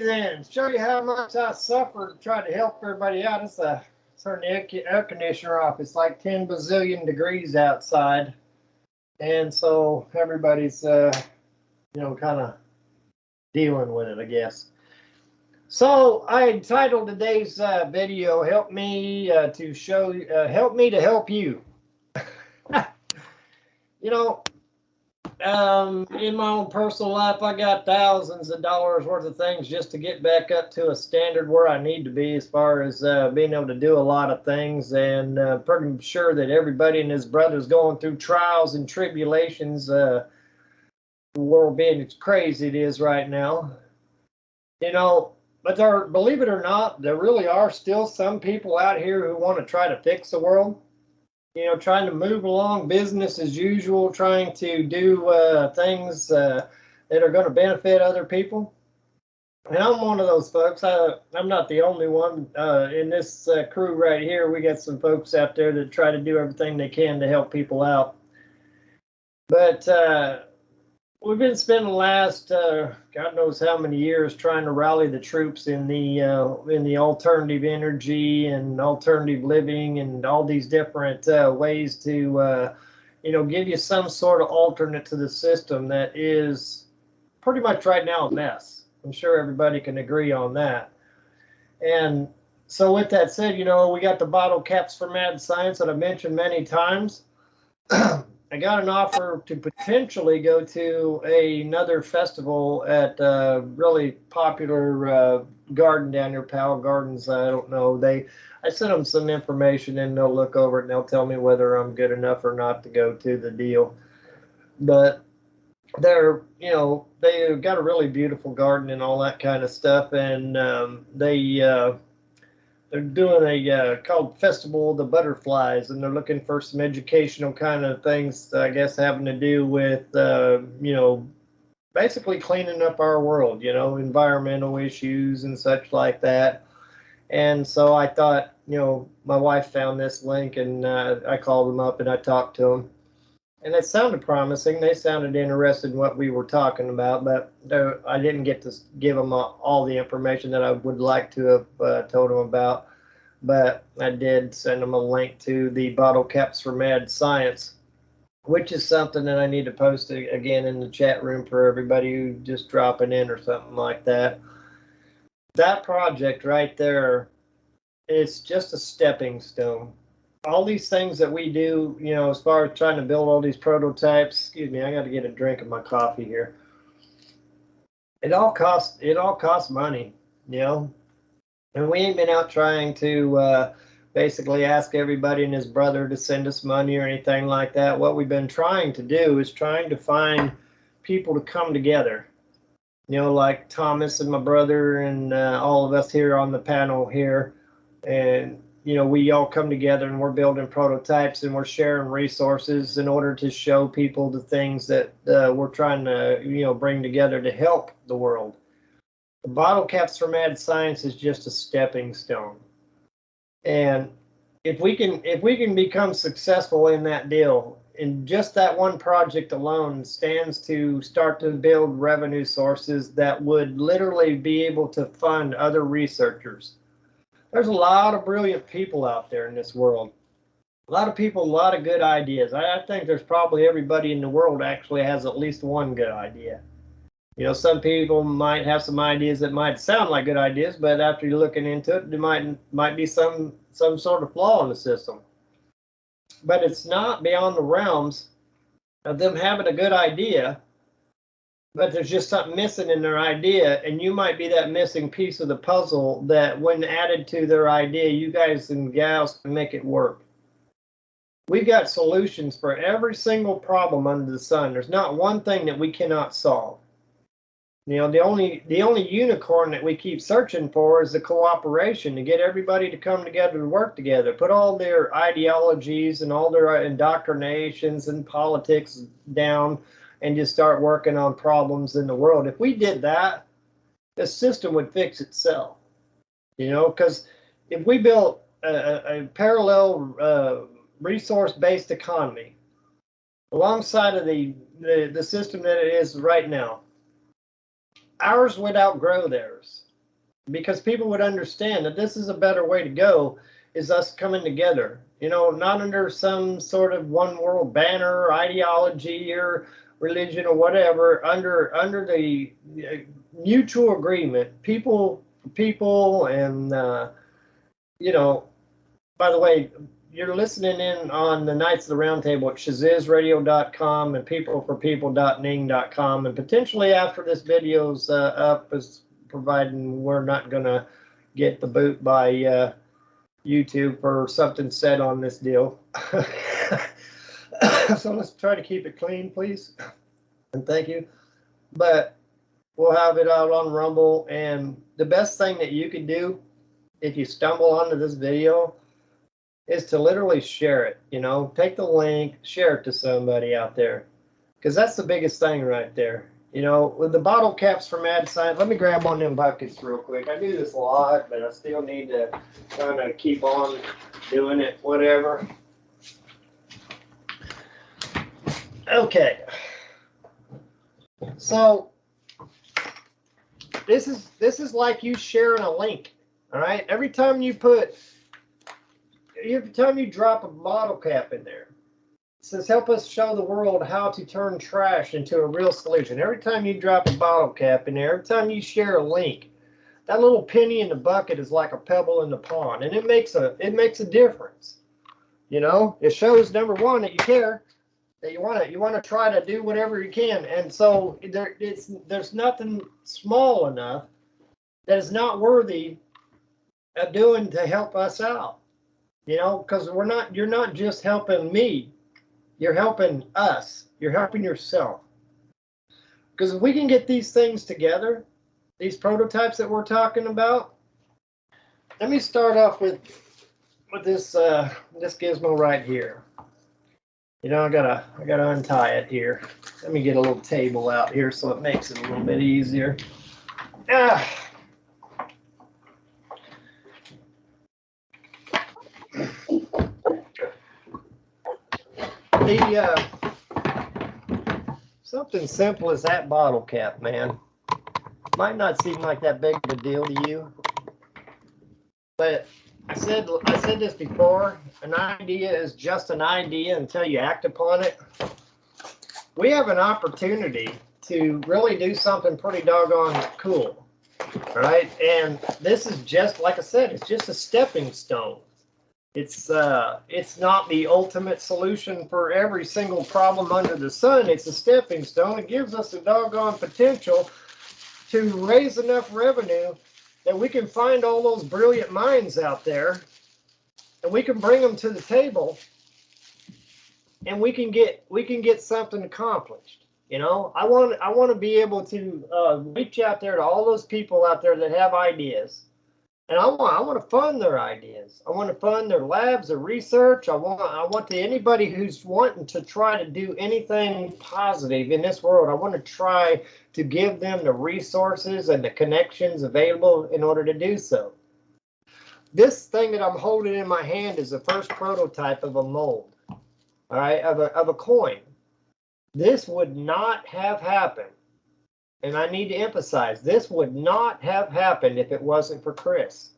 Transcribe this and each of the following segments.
then, show you how much I suffered to try to help everybody out. It's turn the air conditioner off. It's like 10 bazillion degrees outside. And so everybody's, kind of dealing with it, I guess. So I entitled today's video, Help Me Help Me to Help You. In my own personal life, I got thousands of dollars worth of things just to get back up to a standard where I need to be as far as being able to do a lot of things, and pretty sure that everybody and his brother's going through trials and tribulations, the world being as crazy it is right now. But believe it or not, there really are still some people out here who want to try to fix the world. Trying to move along business as usual, trying to do things that are going to benefit other people. And I'm one of those folks. I'm not the only one in this crew right here. We got some folks out there that try to do everything they can to help people out. But we've been spending the last God knows how many years trying to rally the troops in the alternative energy and alternative living and all these different ways to give you some sort of alternate to the system that is pretty much right now a mess. I'm sure everybody can agree on that. And so with that said, we got the bottle caps for mad science that I've mentioned many times. I got an offer to potentially go to another festival at a really popular garden down near Powell Gardens. I don't know. I sent them some information and they'll look over it and they'll tell me whether I'm good enough or not to go to the deal. But they've got a really beautiful garden and all that kind of stuff, and they're doing a called Festival of the Butterflies, and they're looking for some educational kind of things, I guess, having to do with, basically cleaning up our world, environmental issues and such like that. And so I thought, my wife found this link, and I called them up and I talked to them. And it sounded promising. They sounded interested in what we were talking about, but I didn't get to give them all the information that I would like to have told them about. But I did send them a link to the Bottle Caps for Mad Science, which is something that I need to post again in the chat room for everybody who's just dropping in or something like that. That project right there, it's just a stepping stone. All these things that we do, as far as trying to build all these prototypes, excuse me, I got to get a drink of my coffee here. It all costs money, and we ain't been out trying to basically ask everybody and his brother to send us money or anything like that. What we've been trying to do is trying to find people to come together, like Thomas and my brother and all of us here on the panel here. And we all come together and we're building prototypes and we're sharing resources in order to show people the things that we're trying to, bring together to help the world. The Bottle Caps for Mad Science is just a stepping stone. And if we can become successful in that deal, in just that one project alone stands to start to build revenue sources that would literally be able to fund other researchers. There's a lot of brilliant people out there in this world. A lot of people, a lot of good ideas. I think there's probably everybody in the world actually has at least one good idea. Some people might have some ideas that might sound like good ideas, but after you're looking into it, there might be some sort of flaw in the system. But it's not beyond the realms of them having a good idea, but there's just something missing in their idea, and you might be that missing piece of the puzzle that when added to their idea, you guys and gals can make it work. We've got solutions for every single problem under the sun. There's not one thing that we cannot solve. The only unicorn that we keep searching for is the cooperation, to get everybody to come together to work together, put all their ideologies and all their indoctrinations and politics down, and just start working on problems in the world. If we did that, the system would fix itself. Because if we built a parallel resource-based economy alongside of the system that it is right now, ours would outgrow theirs. because people would understand that this is a better way to go, is us coming together, you know, not under some sort of one world banner or ideology or religion or whatever, under the mutual agreement, people, and you know, by the way, you're listening in on the Knights of the Round Table at SHAZIZZradio.com and peopleforpeople.ning.com, and potentially after this video's up, is providing we're not going to get the boot by YouTube for something said on this deal. So let's try to keep it clean, please, and thank you. But we'll have it out on Rumble, and the best thing that you can do if you stumble onto this video is to literally share it. You know, take the link, share it to somebody out there, because that's the biggest thing right there. You know, with the bottle caps for Mad Science, let me grab one of them buckets real quick. I do this a lot, but I still need to kind of keep on doing it, whatever. Okay. So this is like you sharing a link. All right. Every time you drop a bottle cap in there, it says, help us show the world how to turn trash into a real solution. Every time you drop a bottle cap in there, every time you share a link, that little penny in the bucket is like a pebble in the pond, and it makes a difference. You know, it shows, number one, that you care, that you want to try to do whatever you can, and so there's nothing small enough that is not worthy of doing to help us out. You know, because you're not just helping me. You're helping us. You're helping yourself. Because if we can get these things together, these prototypes that we're talking about, let me start off with this this gizmo right here. You know, I gotta untie it here. Let me get a little table out here so it makes it a little bit easier. Something simple as that bottle cap, man, might not seem like that big of a deal to you, but I said this before, an idea is just an idea until you act upon it. We have an opportunity to really do something pretty doggone cool, all right? And this is just, like I said, it's just a stepping stone. It's not the ultimate solution for every single problem under the sun. It's a stepping stone. It gives us a doggone potential to raise enough revenue that we can find all those brilliant minds out there, and we can bring them to the table, and we can get something accomplished. You know, I want to be able to reach out there to all those people out there that have ideas. And I want to fund their ideas. I want to fund their labs, their research. I want anybody who's wanting to try to do anything positive in this world, I want to try to give them the resources and the connections available in order to do so. This thing that I'm holding in my hand is the first prototype of a mold, all right, of a coin. This would not have happened. And I need to emphasize, this would not have happened if it wasn't for Chris.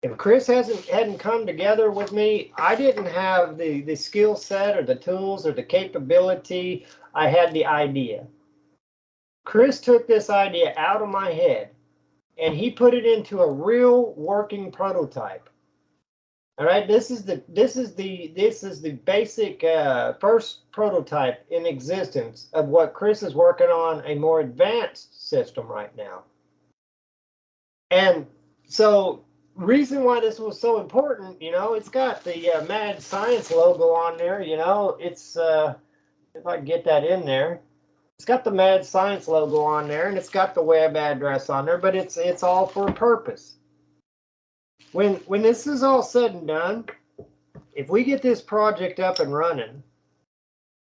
If Chris hadn't come together with me, I didn't have the skill set or the tools or the capability. I had the idea. Chris took this idea out of my head and he put it into a real working prototype. All right, this is the basic first prototype in existence of what Chris is working on, a more advanced system right now. And so, reason why this was so important, you know, it's got the Mad Science logo on there. You know, it's if I can get that in there, it's got the Mad Science logo on there, and it's got the web address on there. But it's all for a purpose. When this is all said and done, if we get this project up and running,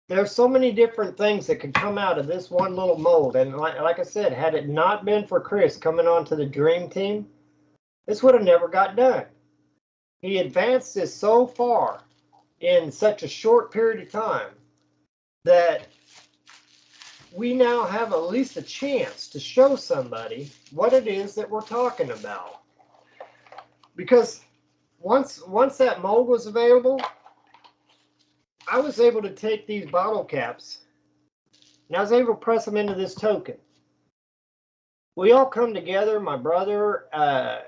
there's so many different things that could come out of this one little mold. And like I said, had it not been for Chris coming on to the Dream Team, this would have never got done. He advanced this so far in such a short period of time that we now have at least a chance to show somebody what it is that we're talking about. Because once that mold was available, I was able to take these bottle caps and I was able to press them into this token. We all come together, my brother, and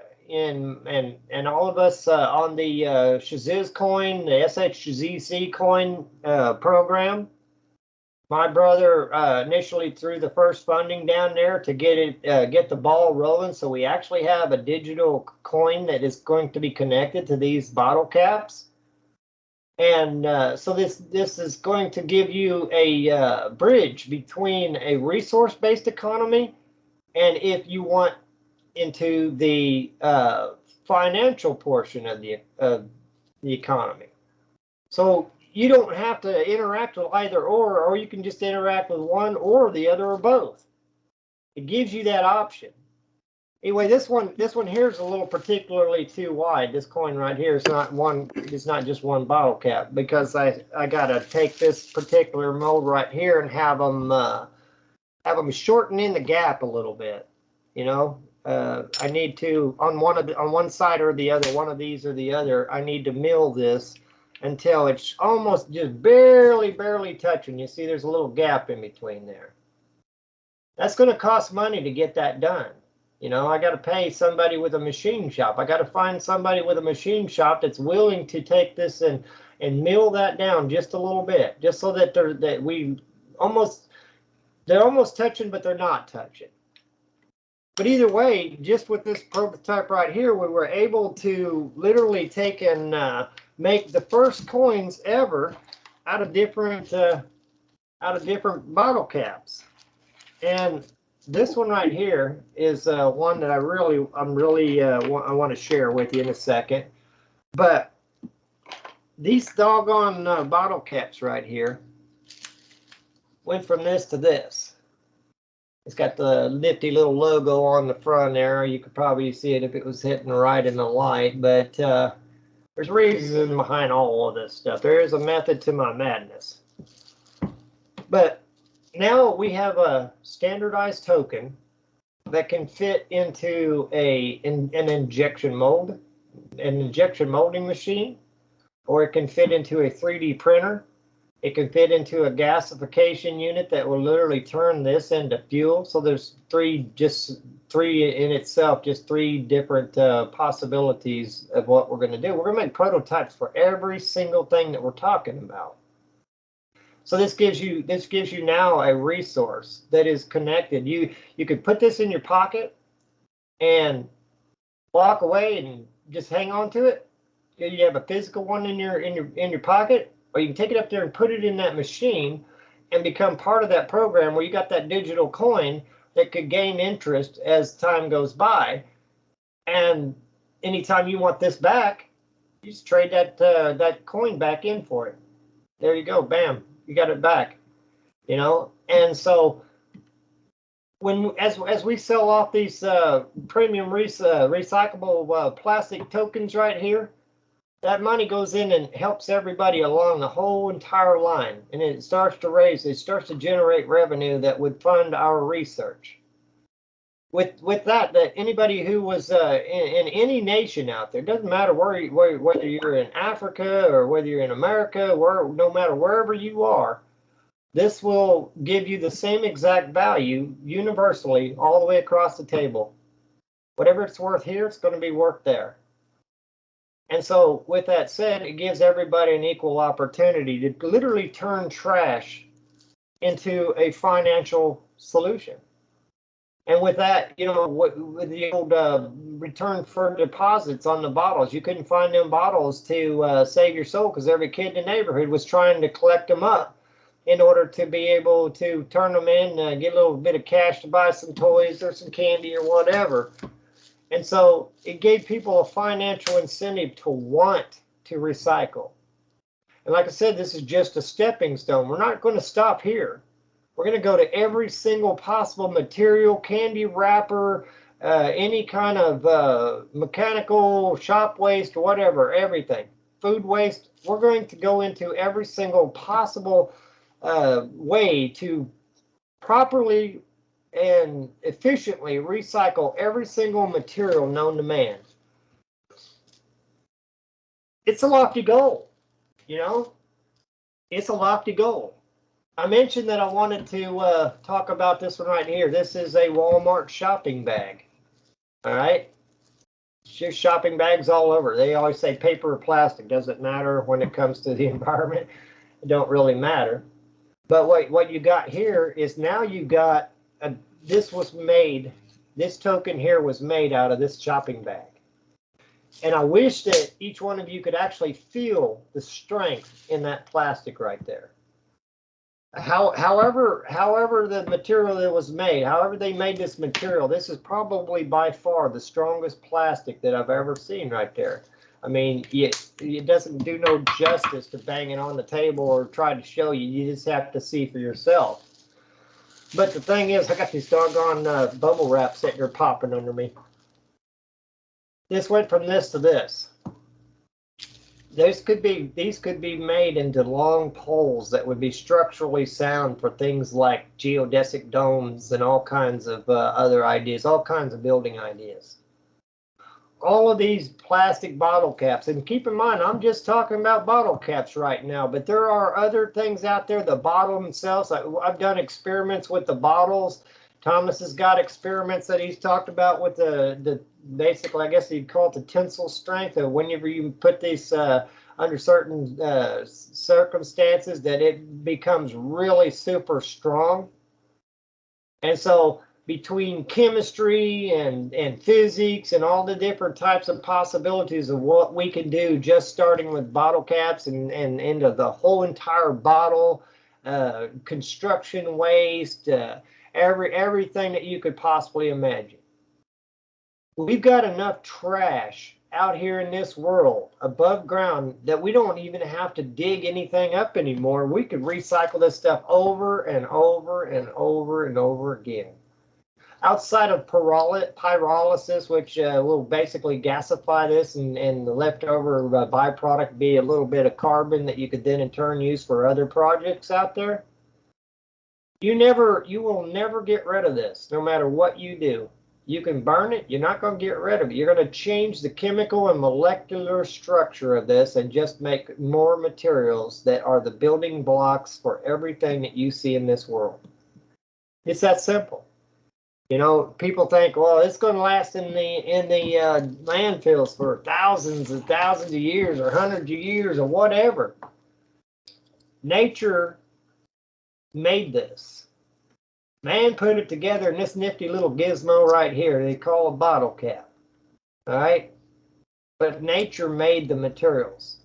all of us on the SHAZIZZ coin, the SHZC coin program. My brother initially threw the first funding down there to get the ball rolling. So we actually have a digital coin that is going to be connected to these bottle caps. And so this is going to give you a bridge between a resource-based economy and if you want into the financial portion of the economy. So you don't have to interact with either or you can just interact with one or the other or both. It gives you that option. Anyway, this one here is a little particularly too wide. This coin right here is not one. It's not just one bottle cap because I gotta take this particular mold right here and have them shorten in the gap a little bit. You know, I need to on one side or the other, one of these or the other. I need to mill this until it's almost just barely touching. You see, there's a little gap in between there. That's going to cost money to get that done. You know, I got to pay somebody with a machine shop. I got to find somebody with a machine shop that's willing to take this and mill that down just a little bit, just so that they're almost touching, but they're not touching. But either way, just with this prototype right here, we were able to literally take and make the first coins ever out of different bottle caps. And this one right here is one that I want to share with you in a second. But these doggone bottle caps right here went from this to this. It's got the nifty little logo on the front there. You could probably see it if it was hitting right in the light, but there's reasons behind all of this stuff. There is a method to my madness. But now we have a standardized token that can fit into an injection mold, an injection molding machine, or it can fit into a 3D printer. It can fit into a gasification unit that will literally turn this into fuel. So there's three in itself, just three different possibilities of what we're going to do. We're going to make prototypes for every single thing that we're talking about. So this gives you now a resource that is connected. You could put this in your pocket and walk away and just hang on to it. You have a physical one in your pocket, or you can take it up there and put it in that machine and become part of that program where you got that digital coin that could gain interest as time goes by. And anytime you want this back, you just trade that coin back in for it. There you go, bam. You got it back, you know. And so as we sell off these premium recyclable plastic tokens right here, that money goes in and helps everybody along the whole entire line, and it starts to generate revenue that would fund our research. With that anybody who was in any nation out there, doesn't matter whether you're in Africa or whether you're in America, no matter wherever you are, this will give you the same exact value universally all the way across the table. Whatever it's worth here, it's going to be worth there. And so with that said, it gives everybody an equal opportunity to literally turn trash into a financial solution. And with that, you know, with the old return for deposits on the bottles, you couldn't find them bottles to save your soul because every kid in the neighborhood was trying to collect them up in order to be able to turn them in, get a little bit of cash to buy some toys or some candy or whatever. And so it gave people a financial incentive to want to recycle. And like I said, this is just a stepping stone. We're not going to stop here. We're going to go to every single possible material, candy wrapper, any kind of mechanical shop waste, whatever, everything, food waste. We're going to go into every single possible way to properly and efficiently recycle every single material known to man, it's a lofty goal, you know? It's a lofty goal. I mentioned that I wanted to talk about this one right here. This is a Walmart shopping bag. All right. Just shopping bags all over. They always say paper or plastic. Doesn't matter when it comes to the environment. It don't really matter. But what you got here is now you got this was made. This token here was made out of this shopping bag. And I wish that each one of you could actually feel the strength in that plastic right there. However the material that was made, however they made this material, this is probably by far the strongest plastic that I've ever seen right there. I mean, it doesn't do no justice to bang it on the table or try to show you. You just have to see for yourself. But the thing is, I got these doggone bubble wrap sitting there popping under me. This went from this to this. These could be made into long poles that would be structurally sound for things like geodesic domes and all kinds of other ideas, all kinds of building ideas. All of these plastic bottle caps, and keep in mind, I'm just talking about bottle caps right now, but there are other things out there, the bottle themselves. I've done experiments with the bottles. Thomas has got experiments that he's talked about with the basically, I guess you'd call it the tensile strength, or whenever you put these under certain circumstances, that it becomes really super strong. And so between chemistry and physics and all the different types of possibilities of what we can do, just starting with bottle caps and into the whole entire bottle, construction waste, everything that you could possibly imagine. We've got enough trash out here in this world above ground that we don't even have to dig anything up anymore. We could recycle this stuff over and over and over and over again. Outside of pyrolysis, which will basically gasify this, and the leftover byproduct be a little bit of carbon that you could then in turn use for other projects out there, you will never get rid of this, no matter what you do. You can burn it. You're not going to get rid of it. You're going to change the chemical and molecular structure of this and just make more materials that are the building blocks for everything that you see in this world. It's that simple. You know, people think, well, it's going to last in the landfills for thousands and thousands of years or hundreds of years or whatever. Nature made this. Man put it together in this nifty little gizmo right here they call a bottle cap. All right? But nature made the materials.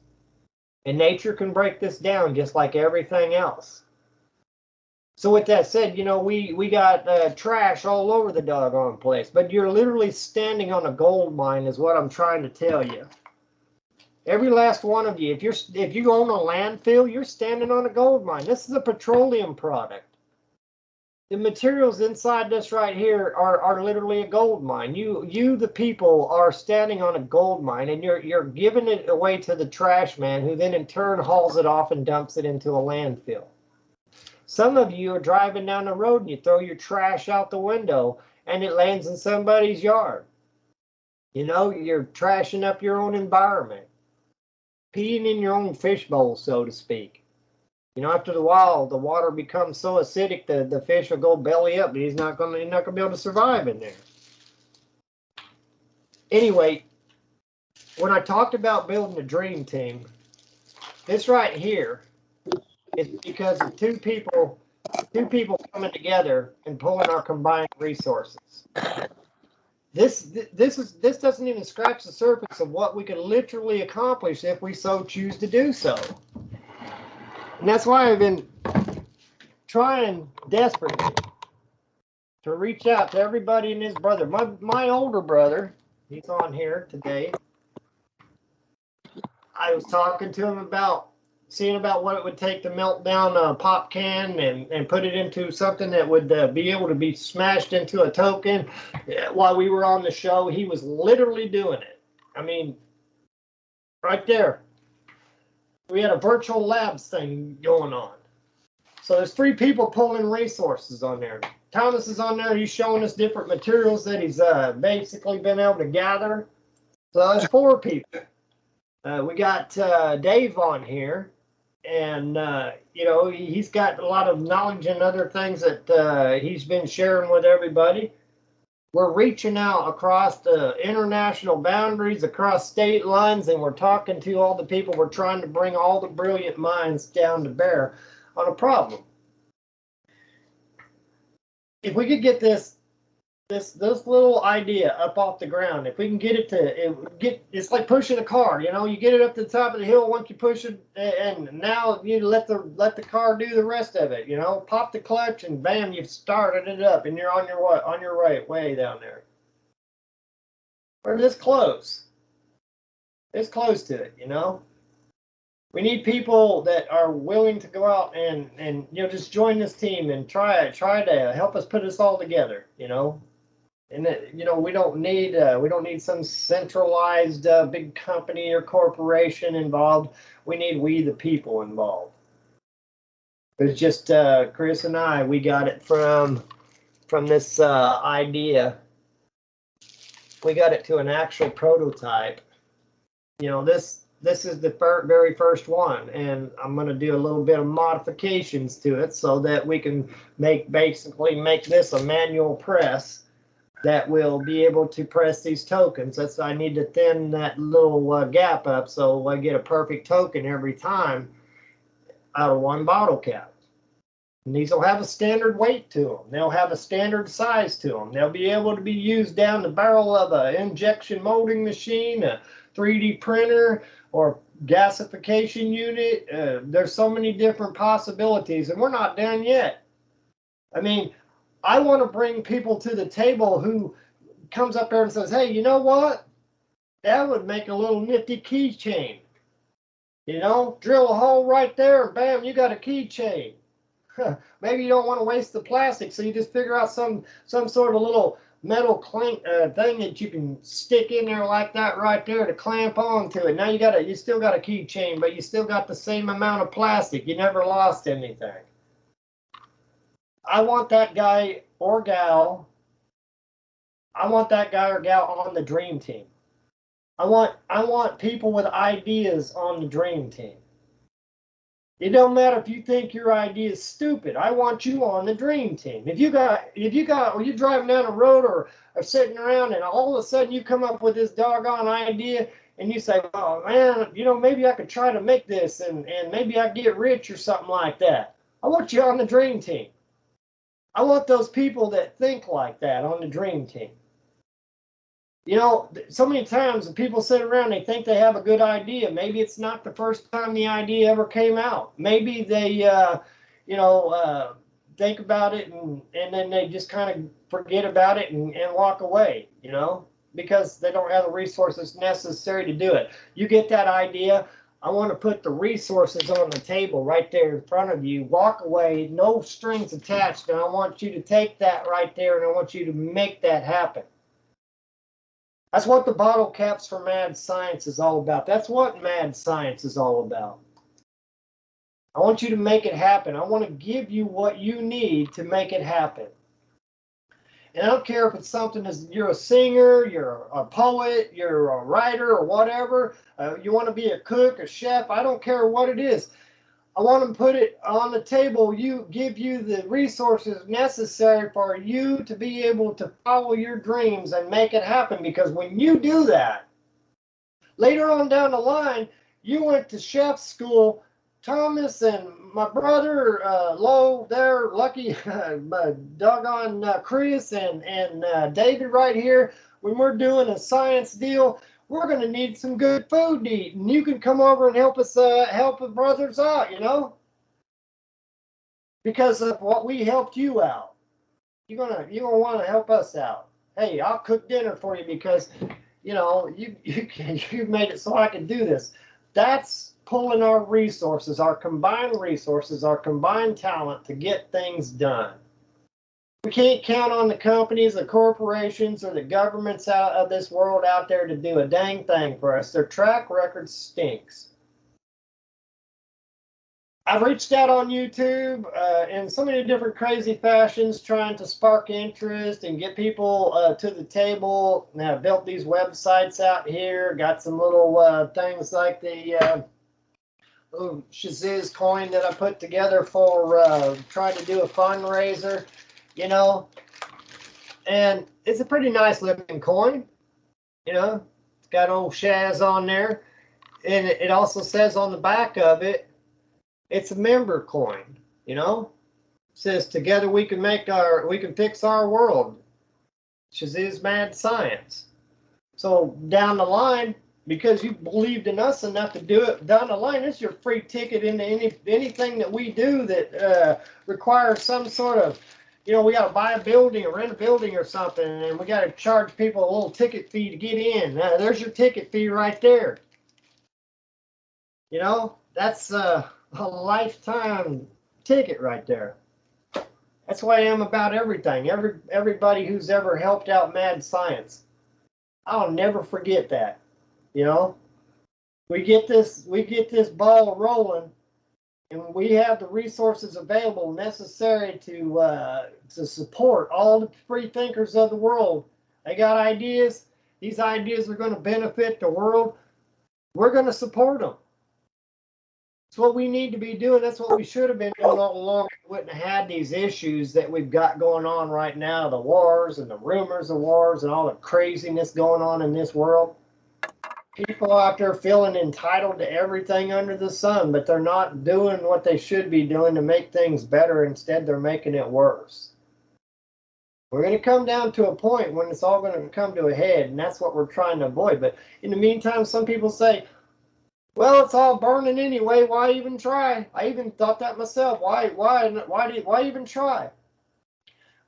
And nature can break this down just like everything else. So with that said, you know, we got trash all over the doggone place. But you're literally standing on a gold mine is what I'm trying to tell you. Every last one of you, if you own a landfill, you're standing on a gold mine. This is a petroleum product. The materials inside this right here are literally a gold mine. You the people are standing on a gold mine, and you're giving it away to the trash man, who then in turn hauls it off and dumps it into a landfill. Some of you are driving down the road and you throw your trash out the window and it lands in somebody's yard. You know, you're trashing up your own environment, peeing in your own fishbowl, so to speak. You know, after a while, the water becomes so acidic that the fish will go belly up. He's not gonna be able to survive in there. Anyway, when I talked about building a dream team, this right here is because of two people coming together and pulling our combined resources. This doesn't even scratch the surface of what we could literally accomplish if we so choose to do so. And that's why I've been trying desperately to reach out to everybody and his brother. My older brother, he's on here today. I was talking to him about seeing about what it would take to melt down a pop can and put it into something that would be able to be smashed into a token. While we were on the show, he was literally doing it. I mean, right there. We had a virtual labs thing going on. So there's 3 people pulling resources on there. Thomas is on there. He's showing us different materials that he's basically been able to gather. So there's 4 people. We got Dave on here, and you know, he's got a lot of knowledge and other things that he's been sharing with everybody. We're reaching out across the international boundaries, across state lines, and we're talking to all the people. We're trying to bring all the brilliant minds down to bear on a problem. If we could get this little idea up off the ground, if we can get it to it's like pushing a car. You know, you get it up to the top of the hill. Once you push it, and now you let the car do the rest of it. You know, pop the clutch and bam, you've started it up, and you're on your way down there. We're this close to it. You know, we need people that are willing to go out and you know, just join this team and try to help us put us all together. You know. And you know, we don't need some centralized big company or corporation involved. We need we the people involved. It's just Chris and I. We got it from this idea. We got it to an actual prototype. You know, this is the very first one, and I'm going to do a little bit of modifications to it so that we can basically make this a manual press that will be able to press these tokens. I need to thin that little gap up so I get a perfect token every time out of one bottle cap. And these will have a standard weight to them. They'll have a standard size to them. They'll be able to be used down the barrel of an injection molding machine, a 3D printer, or gasification unit. There's so many different possibilities, and we're not done yet. I mean, I want to bring people to the table who comes up there and says, hey, you know what? That would make a little nifty keychain. You know, drill a hole right there and bam, you got a keychain. Maybe you don't want to waste the plastic, so you just figure out some sort of little metal clamp thing that you can stick in there like that right there to clamp onto it. Now you still got a keychain, but you still got the same amount of plastic. You never lost anything. I want that guy or gal. I want that guy or gal on the dream team. I want people with ideas on the dream team. It don't matter if you think your idea is stupid. I want you on the dream team. If you or you're driving down the road or sitting around and all of a sudden you come up with this doggone idea and you say, oh man, you know, maybe I could try to make this and maybe I get rich or something like that. I want you on the dream team. I want those people that think like that on the dream team. You know, so many times people sit around, they think they have a good idea. Maybe it's not the first time the idea ever came out. Maybe they, think about it and then they just kind of forget about it and walk away, you know, because they don't have the resources necessary to do it. You get that idea. I want to put the resources on the table right there in front of you. Walk away, no strings attached, and I want you to take that right there, and I want you to make that happen. That's what the bottle caps for mad science is all about. That's what mad science is all about. I want you to make it happen. I want to give you what you need to make it happen. And I don't care if it's something as you're a singer, you're a poet, you're a writer or whatever. You want to be a cook, a chef. I don't care what it is. I want to put it on the table. Give you the resources necessary for you to be able to follow your dreams and make it happen. Because when you do that, later on down the line, you went to chef school. Thomas and my brother Lo there, Lucky, doggone Chris and David right here. When we're doing a science deal, we're going to need some good food to eat, and you can come over and help us help the brothers out, you know, because of what we helped you out. You're gonna want to help us out. Hey, I'll cook dinner for you because, you know, you made it so I could do this. That's pulling our resources, our combined talent to get things done. We can't count on the companies, the corporations, or the governments out of this world out there to do a dang thing for us. Their track record stinks. I've reached out on YouTube in so many different crazy fashions, trying to spark interest and get people to the table. Now, I've built these websites out here, got some little things like the SHAZIZZ coin that I put together for trying to do a fundraiser, you know, and it's a pretty nice looking coin, you know. It's got old Shaz on there, and it also says on the back of it, it's a member coin, you know. It says together we can fix our world. SHAZIZZ Mad Science. So down the line, because you believed in us enough to do it, down the line, it's your free ticket into anything that we do that requires some sort of, you know, we got to buy a building or rent a building or something, and we got to charge people a little ticket fee to get in. There's your ticket fee right there. You know, that's a lifetime ticket right there. That's why I am about everything. Everybody who's ever helped out Mad Science, I'll never forget that. You know, we get this ball rolling, and we have the resources available necessary to support all the free thinkers of the world. They got ideas. These ideas are going to benefit the world. We're going to support them. That's what we need to be doing. That's what we should have been doing all along. We wouldn't have had these issues that we've got going on right now, the wars and the rumors of wars and all the craziness going on in this world. People out there feeling entitled to everything under the sun, but they're not doing what they should be doing to make things better. Instead, they're making it worse. We're going to come down to a point when it's all going to come to a head, and that's what we're trying to avoid. But in the meantime, some people say, well, it's all burning anyway. Why even try? I even thought that myself. Why even try?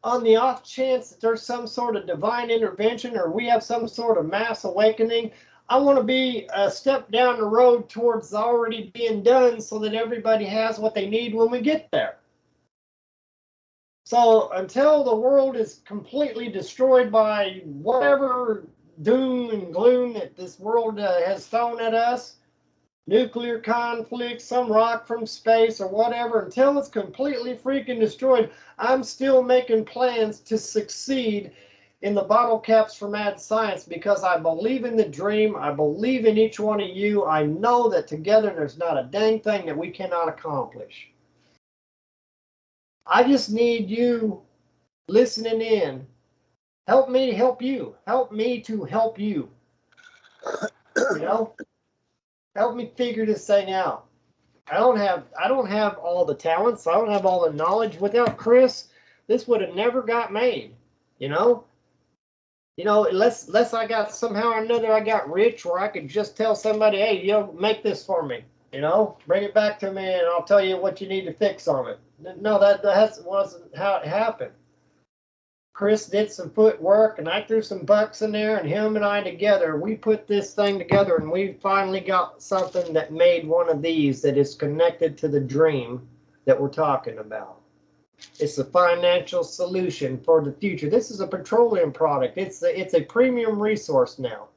On the off chance that there's some sort of divine intervention or we have some sort of mass awakening, I want to be a step down the road towards already being done so that everybody has what they need when we get there. So until the world is completely destroyed by whatever doom and gloom that this world has thrown at us, nuclear conflict, some rock from space or whatever, until it's completely freaking destroyed, I'm still making plans to succeed in the bottle caps for Mad Science because I believe in the dream. I believe in each one of you. I know that together there's not a dang thing that we cannot accomplish. I just need you listening in. Help me help you. Help me to help you. You know? Help me figure this thing out. I don't have all the talents. I don't have all the knowledge. Without Chris, this would have never got made. You know? Unless I got somehow or another I got rich where I could just tell somebody, hey, make this for me. You know, bring it back to me and I'll tell you what you need to fix on it. No, that wasn't how it happened. Chris did some footwork and I threw some bucks in there, and him and I together, we put this thing together, and we finally got something that made one of these that is connected to the dream that we're talking about. It's a financial solution for the future. This is a petroleum product. It's a premium resource now.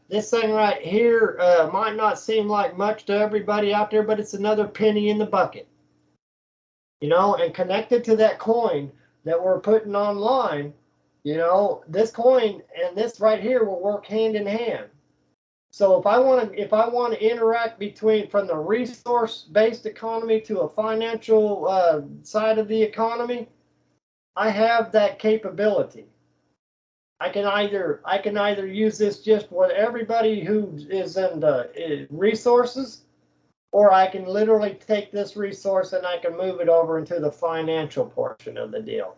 This thing right here might not seem like much to everybody out there, but it's another penny in the bucket. You know, and connected to that coin that we're putting online, you know, this coin and this right here will work hand in hand. So if I want to interact from the resource-based economy to a financial side of the economy, I have that capability. I can either use this just with everybody who is in the resources, or I can literally take this resource and I can move it over into the financial portion of the deal.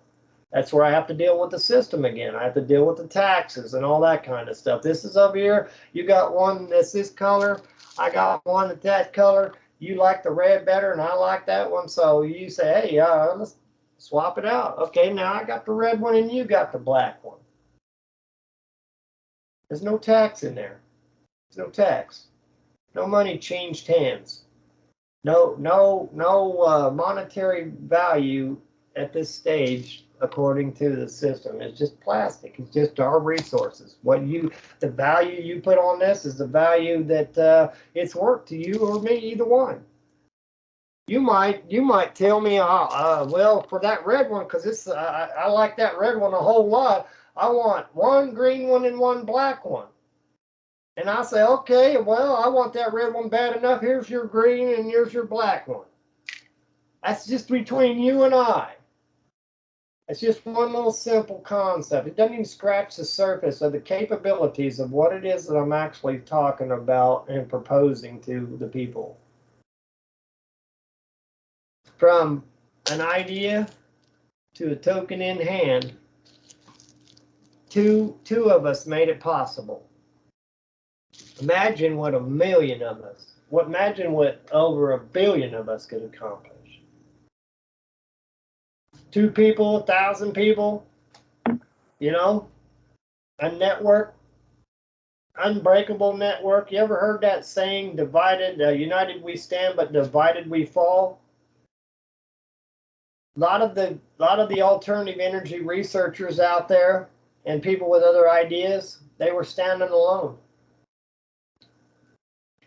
That's where I have to deal with the system again. I have to deal with the taxes and all that kind of stuff. This is over here. You got one that's this color. I got one that's that color. You like the red better and I like that one. So you say, hey, let's swap it out. Okay, now I got the red one and you got the black one. There's no tax in there. There's no tax. No money changed hands. No monetary value at this stage, according to the system. It's just plastic. It's just our resources. The value you put on this is the value that it's worth to you or me, either one. you might tell me, well, for that red one, because it's I like that red one a whole lot. I want one green one and one black one. And I say, okay, well, I want that red one bad enough. Here's your green and here's your black one. That's just between you and I. It's just one little simple concept. It doesn't even scratch the surface of the capabilities of what it is that I'm actually talking about and proposing to the people. From an idea to a token in hand, two of us made it possible. Imagine what a million of us, imagine what over 1 billion of us could accomplish. 2 people, 1,000 people, you know, a network, unbreakable network. You ever heard that saying, united we stand, but divided we fall? A lot of the alternative energy researchers out there and people with other ideas, they were standing alone.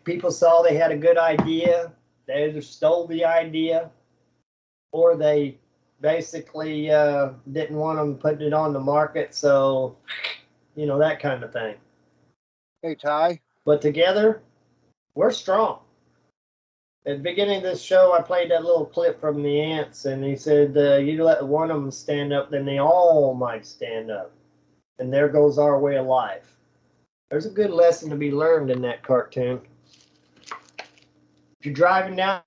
People saw they had a good idea, they either stole the idea, or they basically didn't want them putting it on the market, so, you know, that kind of thing. Hey, Ty. But together, we're strong. At the beginning of this show, I played that little clip from the ants, and he said, you let one of them stand up, then they all might stand up. And there goes our way of life. There's a good lesson to be learned in that cartoon. If you're driving down